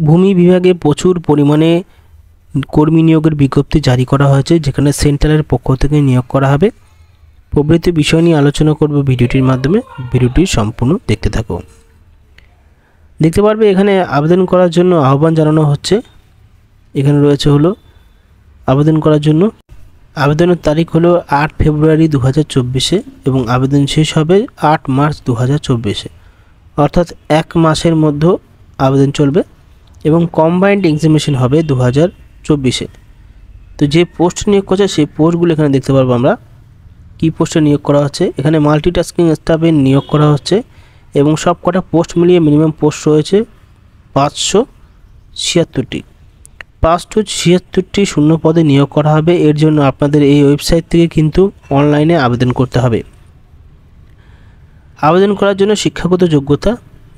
ভূমি বিভাগে প্রচুর পরিমাণে কর্মী নিয়োগের বিজ্ঞপ্তি জারি করা হয়েছে, যেখানে সেন্ট্রালের পক্ষ থেকে নিয়োগ করা হবে। প্রভৃতি বিষয় নিয়ে আলোচনা করব ভিডিওটির মাধ্যমে। ভিডিওটি সম্পূর্ণ দেখতে থাকো। দেখতে পারবে এখানে আবেদন করার জন্য আহ্বান জানানো হচ্ছে। এখানে রয়েছে হলো আবেদন করার জন্য আবেদনের তারিখ হলো 8 ফেব্রুয়ারি 2024 এবং আবেদন শেষ হবে 8 মার্চ 2024, অর্থাৎ 1 মাসের মধ্যে আবেদন চলবে এবং কম্বাইন্ড এক্সামিনেশন হবে 2024। তো যে পোস্ট নিয়োগ করছে সেই পোস্টগুলো এখানে দেখতে পারবো আমরা কি পোস্টে নিয়োগ করা হচ্ছে। এখানে মাল্টিটাস্কিং স্টাফে নিয়োগ করা হচ্ছে এবং সব কটা পোস্ট মিলিয়ে মিনিমাম পোস্ট রয়েছে 576টি। 576টি শূন্য পদে নিয়োগ করা হবে। এর জন্য আপনাদের এই ওয়েবসাইট থেকে কিন্তু অনলাইনে আবেদন করতে হবে। আবেদন করার জন্য শিক্ষাগত যোগ্যতা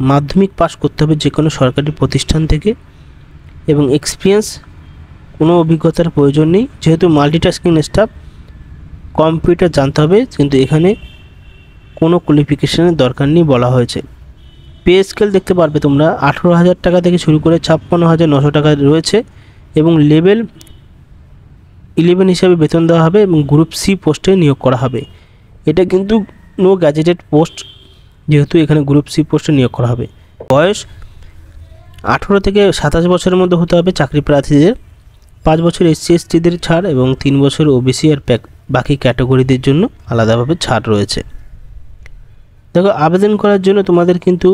মাধ্যমিক পাস করতে হবে যে কোনো সরকারি প্রতিষ্ঠান থেকে এবং এক্সপিরিয়েন্স কোনো অভিজ্ঞতার প্রয়োজন নেই। যেহেতু মাল্টিটাস্কিং স্টাফ কম্পিউটার জানতে হবে, কিন্তু এখানে কোনো কোয়ালিফিকেশনের দরকার নেই বলা হয়েছে। পে স্কেল দেখতে পারবে তোমরা 18,000 টাকা থেকে শুরু করে 56,900 টাকা রয়েছে এবং লেভেল 11 হিসাবে বেতন দেওয়া হবে এবং গ্রুপ সি পোস্টে নিয়োগ করা হবে। এটা কিন্তু নো গ্যাজেটেড পোস্ট, যেহেতু এখানে গ্রুপ সি পোস্টে নিয়োগ করা হবে। বয়স 18 থেকে 27 বছরের মধ্যে হতে হবে চাকরি প্রার্থীদের। 5 বছর SC STদের ছাড় এবং 3 বছর OBC আর বাকি ক্যাটাগরিদের জন্য আলাদাভাবে ছাড় রয়েছে। দেখো, আবেদন করার জন্য তোমাদের কিন্তু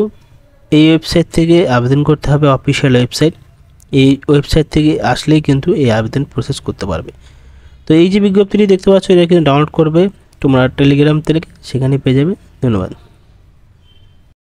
এই ওয়েবসাইট থেকে আবেদন করতে হবে, অফিসিয়াল ওয়েবসাইট। এই ওয়েবসাইট থেকে আসলেই কিন্তু এই আবেদন প্রসেস করতে পারবে। তো এই যে বিজ্ঞপ্তিটি দেখতে পাচ্ছ, এটা কিন্তু ডাউনলোড করবে তোমরা টেলিগ্রাম থেকে, সেখানে পেয়ে যাবে। ধন্যবাদ।